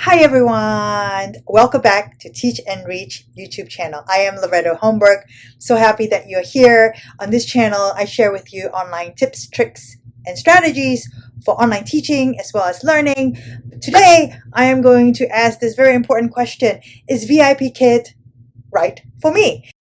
Hi everyone! Welcome back to Teach and Reach YouTube channel. I am Loretta Holmberg. So happy that you're here. On this channel, I share with you online tips, tricks, and strategies for online teaching as well as learning. Today, I am going to ask this very important question. Is VIPKID right for me?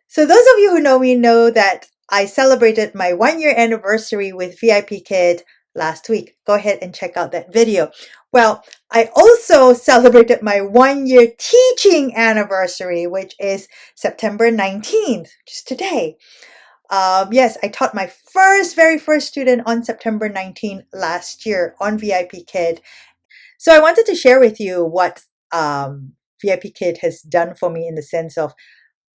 So those of you who know me know that I celebrated my 1-year anniversary with VIPKID last week. Go ahead and check out that video. Well, I also celebrated my 1-year teaching anniversary, which is September 19th, which is today. Yes, I taught my very first student on September 19th last year on VIPKID. So I wanted to share with you what VIPKID has done for me in the sense of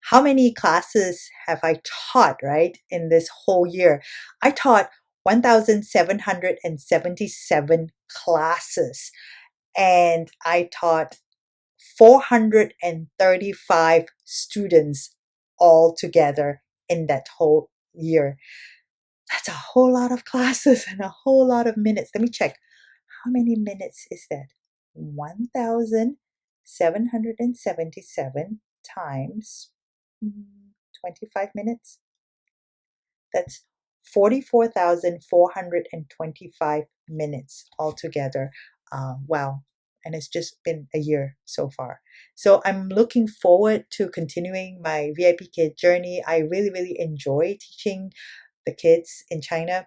how many classes have I taught, right, in this whole year? I taught 1,777 classes, and I taught 435 students all together in that whole year. That's a whole lot of classes and a whole lot of minutes. Let me check. How many minutes is that? 1,777 times 25 minutes. That's 44,425 minutes altogether. Wow. And it's just been a year so far. So I'm looking forward to continuing my VIPKID journey. I really enjoy teaching the kids in China,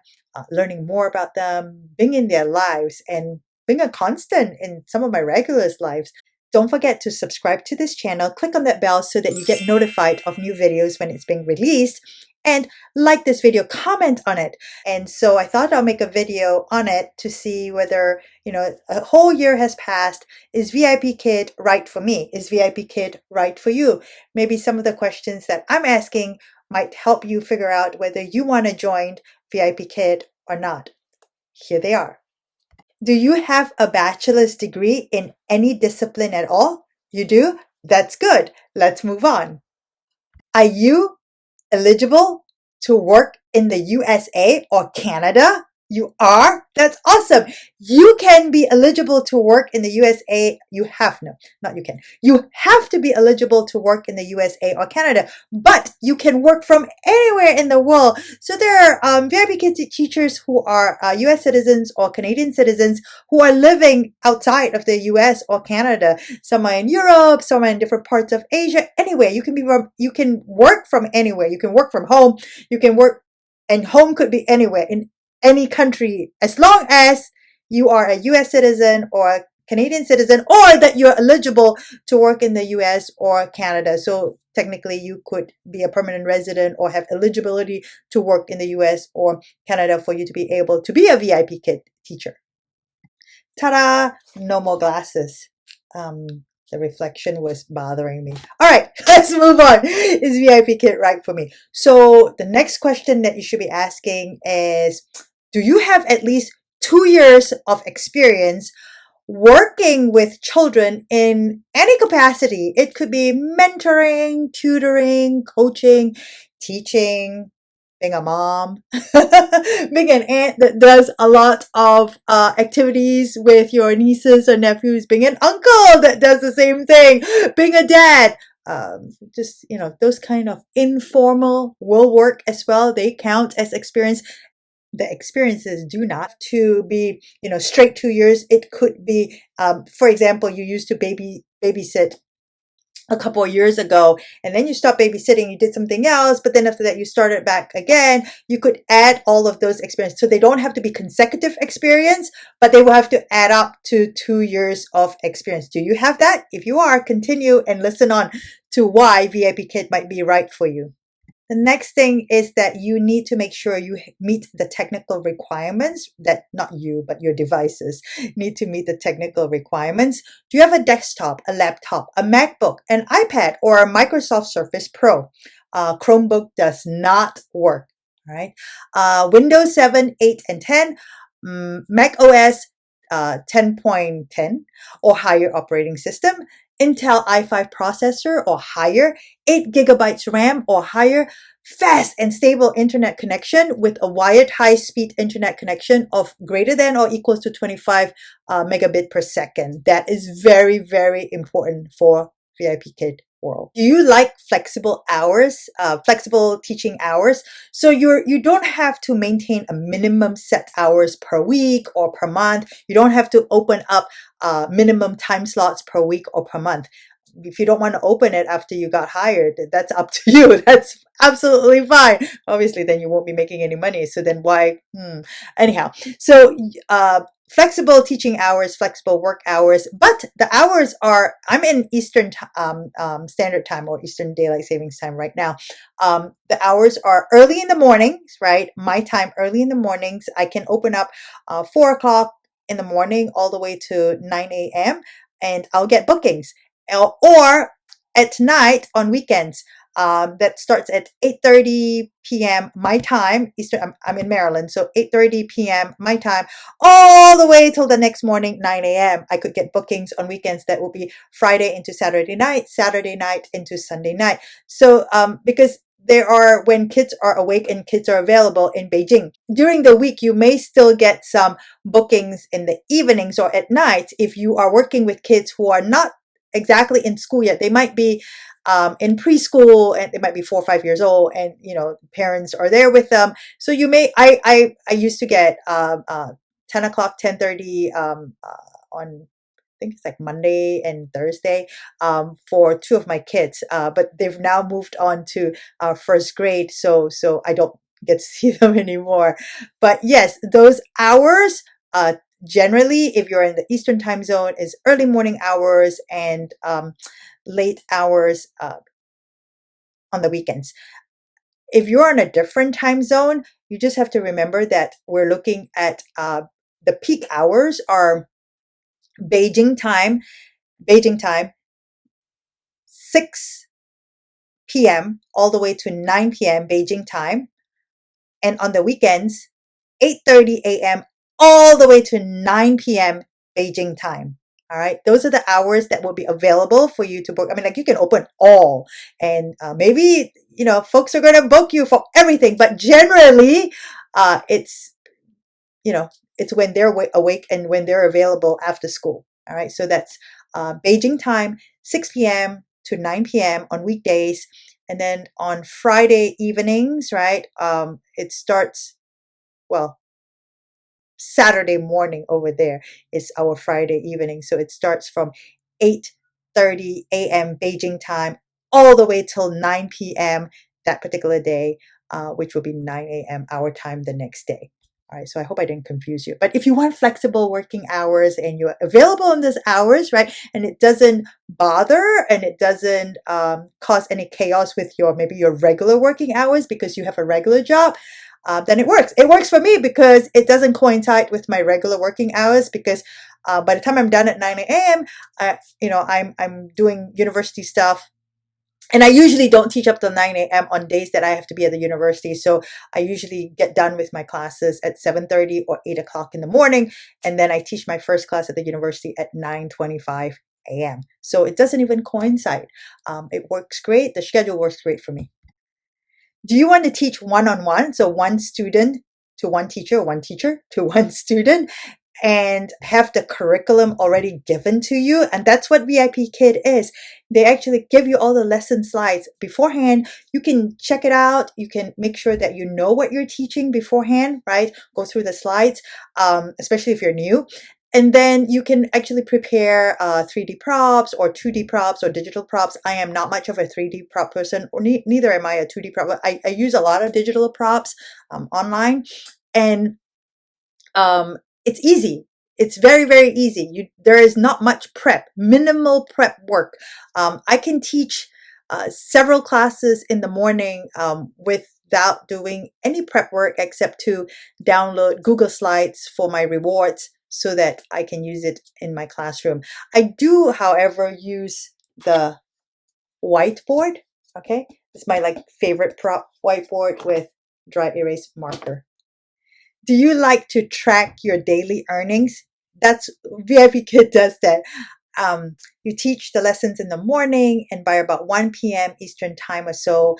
learning more about them, being in their lives, and being a constant in some of my regulars' lives. Don't forget to subscribe to this channel, click on that bell so that you get notified of new videos when it's being released, and like this video, comment on it. And so I thought I'll make a video on it to see whether, a whole year has passed. Is VIPKID right for me? Is VIPKID right for you? Maybe some of the questions that I'm asking might help you figure out whether you want to join VIPKID or not. Here they are. Do you have a bachelor's degree in any discipline at all? You do? That's good. Let's move on. Are you eligible to work in the USA or Canada? You are? That's awesome. You can be eligible to work in the USA. You have to be eligible to work in the USA or Canada, but you can work from anywhere in the world. So there are VIPKID teachers who are US citizens or Canadian citizens who are living outside of the US or Canada. Some are in Europe, some are in different parts of Asia. Anywhere you can work from anywhere. You can work from home. You can work, and home could be anywhere in any country, as long as you are a US citizen or a Canadian citizen, or that you're eligible to work in the US or Canada. So technically you could be a permanent resident or have eligibility to work in the US or Canada for you to be able to be a VIPKID teacher. Ta-da! No more glasses. The reflection was bothering me. All right, let's move on. Is VIPKID right for me? So the next question that you should be asking is, do you have at least 2 years of experience working with children in any capacity? It could be mentoring, tutoring, coaching, teaching, being a mom, being an aunt that does a lot of activities with your nieces or nephews, being an uncle that does the same thing, being a dad. Those kind of informal will work as well. They count as experience. The experiences do not to be, straight 2 years. It could be, for example, you used to babysit a couple of years ago, and then you stopped babysitting, you did something else, but then after that you started back again. You could add all of those experiences. So they don't have to be consecutive experience, but they will have to add up to 2 years of experience. Do you have that? If you are, continue and listen on to why VIPKID might be right for you. The next thing is that you need to make sure you meet the technical requirements, that not you, but your devices need to meet the technical requirements. Do you have a desktop, a laptop, a MacBook, an iPad, or a Microsoft Surface Pro? Chromebook does not work, all right? Windows 7, 8, and 10, Mac OS 10.10 or higher operating system, Intel i5 processor or higher, 8 gigabytes RAM or higher, fast and stable internet connection with a wired high-speed internet connection of greater than or equals to 25 megabit per second. That is very, very important for VIPKid world. Do you like flexible hours, flexible teaching hours? So you don't have to maintain a minimum set hours per week or per month. You don't have to open up minimum time slots per week or per month. If you don't want to open it after you got hired, that's up to you. That's absolutely fine. Obviously, then you won't be making any money. So then why? Anyhow, so flexible teaching hours, flexible work hours, but the hours are, I'm in Eastern Standard Time or Eastern Daylight Savings Time right now. The hours are early in the mornings, right? My time, early in the mornings. I can open up 4 o'clock in the morning all the way to 9 a.m. and I'll get bookings. Or at night on weekends. That starts at 8:30 p.m. my time, Eastern. I'm in Maryland, so 8:30 p.m. my time, all the way till the next morning, 9 a.m. I could get bookings on weekends that will be Friday into Saturday night into Sunday night. So because there are, when kids are awake and kids are available in Beijing. During the week, you may still get some bookings in the evenings or at night if you are working with kids who are not exactly in school yet. They might be in preschool and they might be 4 or 5 years old, and parents are there with them. So you may, I used to get 10 o'clock, 10:30 on, I think it's like Monday and Thursday for 2 of my kids, but they've now moved on to first grade, so I don't get to see them anymore. But yes, those hours generally, if you're in the Eastern time zone, is early morning hours and late hours on the weekends. If you're on a different time zone, you just have to remember that we're looking at the peak hours are Beijing time, 6 p.m. all the way to 9 p.m. Beijing time. And on the weekends, 8:30 a.m. all the way to 9 p.m. Beijing time. All right. Those are the hours that will be available for you to book. I mean, like, you can open all, and maybe, folks are going to book you for everything, but generally, it's, it's when they're awake and when they're available after school. All right. So that's Beijing time, 6 p.m. to 9 p.m. on weekdays. And then on Friday evenings, right, it starts, well, Saturday morning over there is our Friday evening. So it starts from 8:30 a.m. Beijing time all the way till 9 p.m. that particular day, which will be 9 a.m. our time the next day. All right, so I hope I didn't confuse you. But if you want flexible working hours and you're available in those hours, right, and it doesn't bother and it doesn't cause any chaos with maybe your regular working hours because you have a regular job, then it works. It works for me because it doesn't coincide with my regular working hours, because by the time I'm done at 9 a.m., I'm doing university stuff. And I usually don't teach up till 9 a.m. on days that I have to be at the university. So I usually get done with my classes at 7:30 or 8 o'clock in the morning. And then I teach my first class at the university at 9:25 a.m. So it doesn't even coincide. It works great. The schedule works great for me. Do you want to teach one-on-one? So one student to one teacher to one student, and have the curriculum already given to you. And that's what VIPKid is. They actually give you all the lesson slides beforehand. You can check it out. You can make sure that you know what you're teaching beforehand, right? Go through the slides, especially if you're new. And then you can actually prepare 3D props or 2D props or digital props. I am not much of a 3D prop person, or neither am I a 2D prop. I use a lot of digital props online. And it's easy. It's very, very easy. There is not much prep, minimal prep work. I can teach several classes in the morning without doing any prep work except to download Google Slides for my rewards so that I can use it in my classroom. I do, however, use the whiteboard. Okay, it's my favorite prop, whiteboard with dry erase marker. Do you like to track your daily earnings? That's VIPKid does that. You teach the lessons in the morning, and by about 1 p.m. Eastern time or so,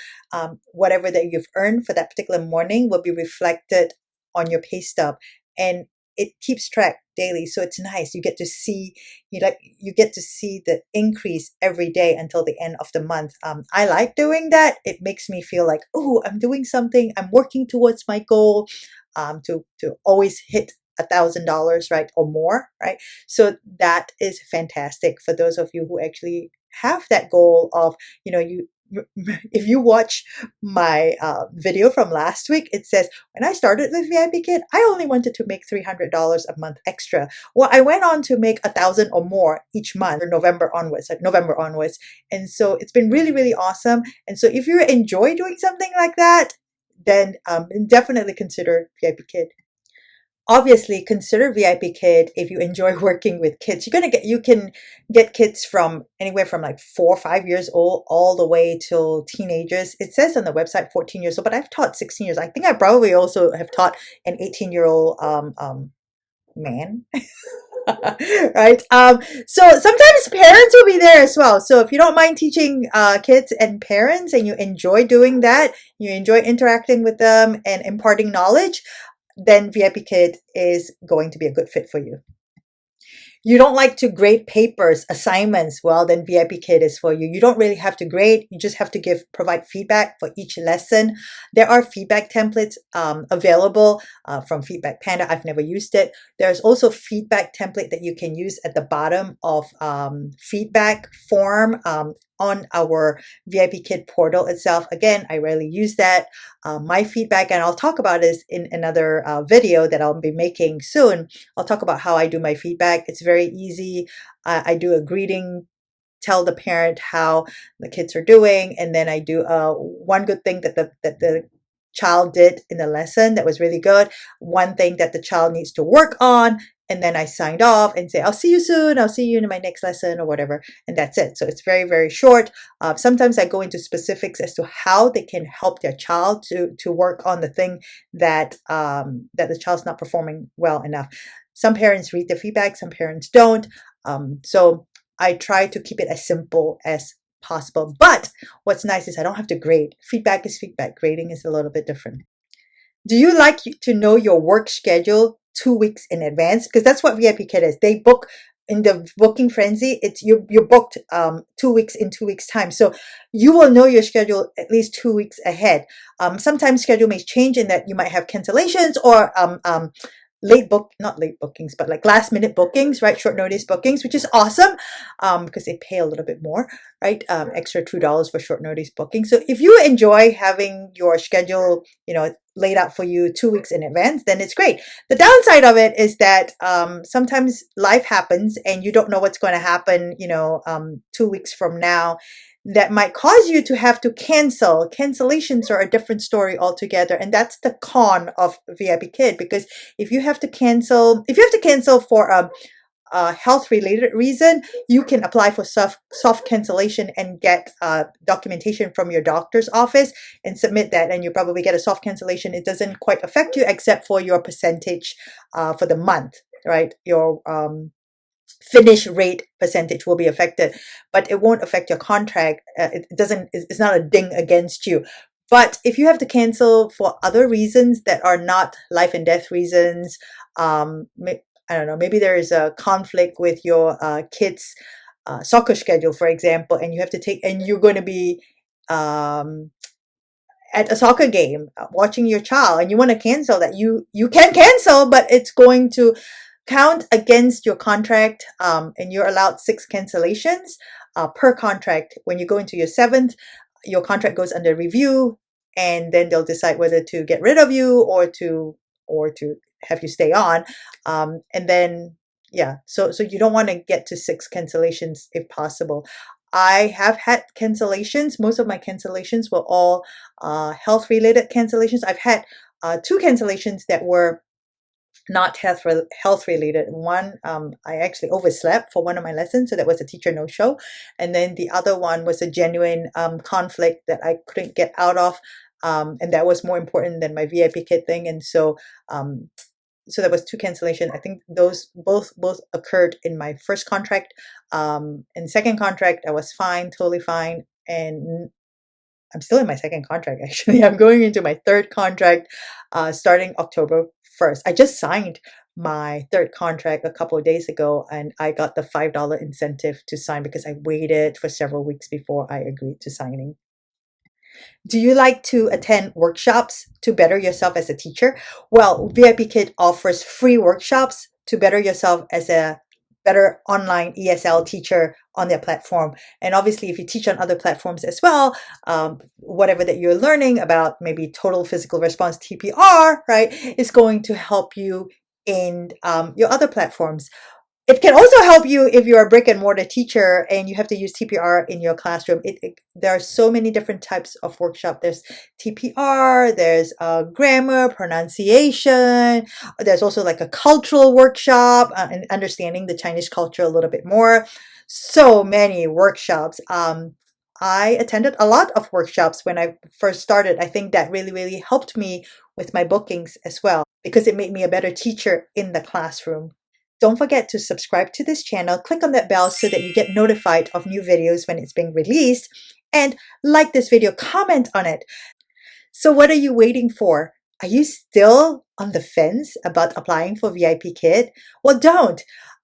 whatever that you've earned for that particular morning will be reflected on your pay stub, and it keeps track daily. So it's nice. You get to see you get to see the increase every day until the end of the month. I like doing that. It makes me feel like, oh, I'm doing something. I'm working towards my goal, to always hit $1,000, right, or more, right? So that is fantastic for those of you who actually have that goal of, you if you watch my video from last week, it says, when I started with VIPKID, I only wanted to make $300 a month extra. Well, I went on to make 1,000 or more each month, or November onwards. And so it's been really, really awesome. And so if you enjoy doing something like that, then definitely consider VIPKID. Obviously, consider VIPKID if you enjoy working with kids. You can get kids from anywhere from like 4 or 5 years old all the way till teenagers. It says on the website 14 years old, but I've taught 16 years. I think I probably also have taught an 18-year-old man. Right. So sometimes parents will be there as well. So if you don't mind teaching kids and parents, and you enjoy doing that, you enjoy interacting with them and imparting knowledge, then VIPKID is going to be a good fit for you. You don't like to grade papers, assignments, well, then VIPKID is for you. You don't really have to grade. You just have to provide feedback for each lesson. There are feedback templates available from Feedback Panda. I've never used it. There's also feedback template that you can use at the bottom of feedback form on our VIPKID portal itself. Again, I rarely use that. My feedback, and I'll talk about this in another video that I'll be making soon. I'll talk about how I do my feedback. It's very easy. I do a greeting, tell the parent how the kids are doing, and then I do one good thing that the child did in the lesson that was really good, one thing that the child needs to work on, and then I signed off and say, I'll see you soon. I'll see you in my next lesson or whatever. And that's it. So it's very, very short. Sometimes I go into specifics as to how they can help their child to work on the thing that the child's not performing well enough. Some parents read the feedback, some parents don't. So I try to keep it as simple as possible. But what's nice is I don't have to grade. Feedback is feedback. Grading is a little bit different. Do you like to know your work schedule 2 weeks in advance? Because that's what VIPKID is. They book in the booking frenzy. It's you're booked 2 weeks in 2 weeks time. So you will know your schedule at least 2 weeks ahead. Sometimes schedule may change in that you might have cancellations or not late bookings, but like last minute bookings, right? Short notice bookings, which is awesome because they pay a little bit more, right? Extra $2 for short notice booking. So if you enjoy having your schedule, laid out for you 2 weeks in advance, then it's great. The downside of it is that sometimes life happens and you don't know what's going to happen, 2 weeks from now. That might cause you to have to cancel. Cancellations are a different story altogether. And that's the con of VIPKID, because if you have to cancel for a health-related reason, you can apply for soft cancellation and get documentation from your doctor's office and submit that, and you probably get a soft cancellation. It doesn't quite affect you except for your percentage for the month, right? Your finish rate percentage will be affected, but it won't affect your contract. It's not a ding against you. But if you have to cancel for other reasons that are not life and death reasons, I don't know, maybe there is a conflict with your kids' soccer schedule, for example, and you're going to be at a soccer game watching your child, and you want to cancel that, you can cancel, but it's going to count against your contract, and you're allowed 6 cancellations per contract. When you go into your 7th, your contract goes under review, and then they'll decide whether to get rid of you or to have you stay on. And then, yeah, so you don't want to get to 6 cancellations if possible. I have had cancellations. Most of my cancellations were all health-related cancellations. I've had 2 cancellations that were not health related. One, I actually overslept for one of my lessons, so that was a teacher no show, and then the other one was a genuine conflict that I couldn't get out of, and that was more important than my VIPKID thing. And so so there was two cancellation. I think those both occurred in my first contract. In second contract, I was fine, totally fine, and I'm still in my second contract actually. I'm going into my third contract starting October 1st. I just signed my third contract a couple of days ago, and I got the $5 incentive to sign because I waited for several weeks before I agreed to signing. Do you like to attend workshops to better yourself as a teacher? Well, VIPKid offers free workshops to better yourself as a better online ESL teacher on their platform. And obviously, if you teach on other platforms as well, whatever that you're learning about, maybe total physical response TPR, right, is going to help you in your other platforms. It can also help you if you're a brick and mortar teacher and you have to use TPR in your classroom. There are so many different types of workshop. There's TPR, there's grammar, pronunciation. There's also like a cultural workshop and understanding the Chinese culture a little bit more. So many workshops. I attended a lot of workshops when I first started. I think that really, really helped me with my bookings as well because it made me a better teacher in the classroom. Don't forget to subscribe to this channel, click on that bell so that you get notified of new videos when it's being released, and like this video, comment on it. So what are you waiting for? Are you still on the fence about applying for VIPKid? Well, don't.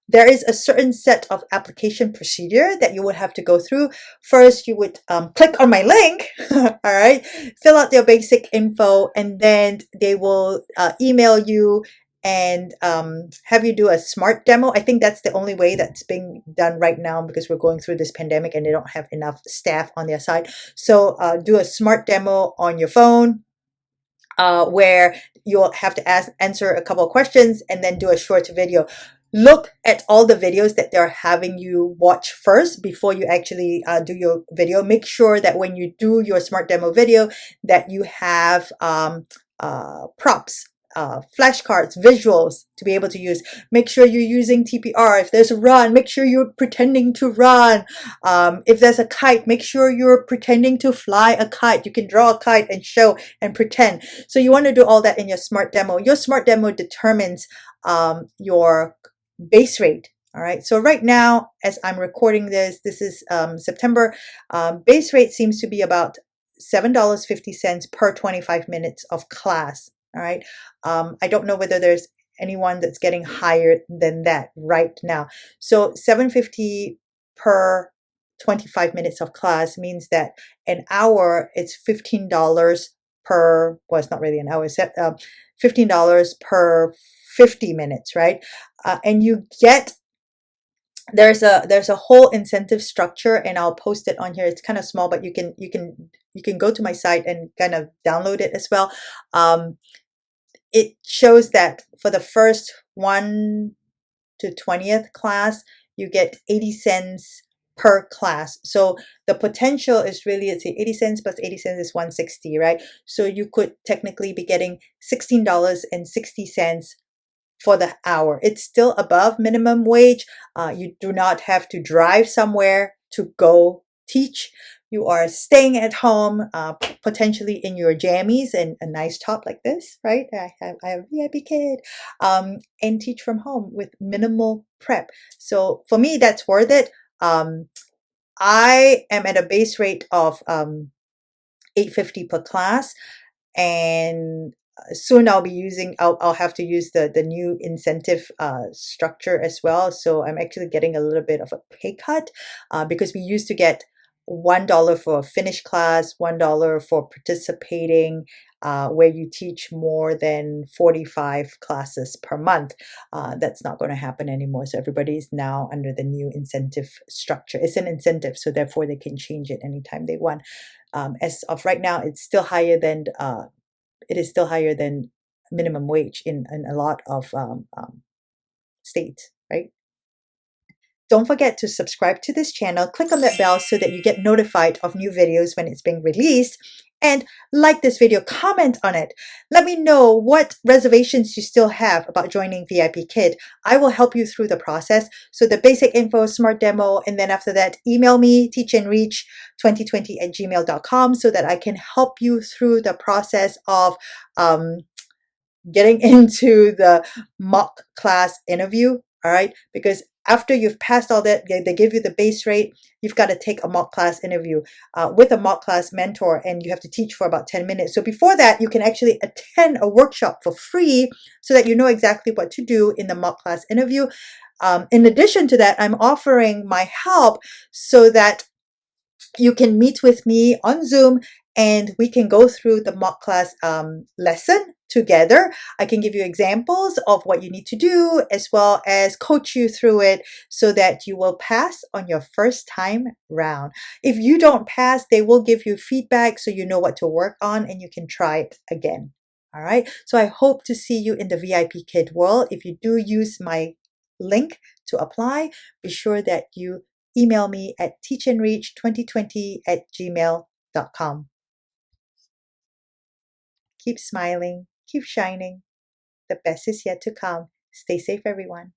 There is a certain set of application procedure that you would have to go through. First, you would click on my link, all right, fill out your basic info, and then they will email you and have you do a smart demo. I think that's the only way that's being done right now because we're going through this pandemic and they don't have enough staff on their side. So do a smart demo on your phone where you'll have to answer a couple of questions and then do a short video. Look at all the videos that they're having you watch first before you actually do your video. Make sure that when you do your smart demo video that you have props, flashcards, visuals to be able to use. Make sure you're using TPR. If there's a run, make sure you're pretending to run. If there's a kite, make sure you're pretending to fly a kite. You can draw a kite and show and pretend. So you want to do all that in your smart demo. Your smart demo determines your base rate. All right. So right now, as I'm recording this, this is September. Base rate seems to be about $7.50 per 25 minutes of class. All right. I don't know whether there's anyone that's getting higher than that right now. So $7.50 per 25 minutes of class means that an hour it's $15 per, well, it's not really an hour, $15 per 50 minutes, right? And you get there's a whole incentive structure, and I'll post it on here. It's kind of small, but you can go to my site and kind of download it as well. It shows that for the first 1 to 20th class, you get 80 cents per class. So the potential is really, let's say 80 cents plus 80 cents is 160, right? So you could technically be getting $16.60 for the hour. It's still above minimum wage. You do not have to drive somewhere to go teach. You are staying at home, potentially in your jammies and a nice top like this, right? I have VIPKid, and teach from home with minimal prep. So for me, that's worth it. I am at a base rate of $8.50 per class, and soon I'll have to use the new incentive structure as well. So I'm actually getting a little bit of a pay cut because we used to get $1 for a finished class, $1 for participating, where you teach more than 45 classes per month. That's not going to happen anymore. So everybody's now under the new incentive structure. It's an incentive, so therefore they can change it anytime they want. As of right now, it's still higher than minimum wage in a lot of states, right? Don't forget to subscribe to this channel, click on that bell so that you get notified of new videos when it's being released, and like this video, comment on it. Let me know what reservations you still have about joining VIPKid. I will help you through the process. So the basic info, smart demo, and then after that, email me, teachandreach2020@gmail.com so that I can help you through the process of getting into the mock class interview, all right? Because after you've passed all that, they give you the base rate, you've got to take a mock class interview with a mock class mentor, and you have to teach for about 10 minutes. So before that, you can actually attend a workshop for free so that you know exactly what to do in the mock class interview. In addition to that, I'm offering my help so that you can meet with me on Zoom and we can go through the mock class lesson together. I can give you examples of what you need to do as well as coach you through it so that you will pass on your first time round. If you don't pass, they will give you feedback so you know what to work on and you can try it again. All right. So I hope to see you in the VIP Kid world. If you do use my link to apply, be sure that you email me at teachandreach2020@gmail.com. Keep smiling, keep shining. The best is yet to come. Stay safe, everyone.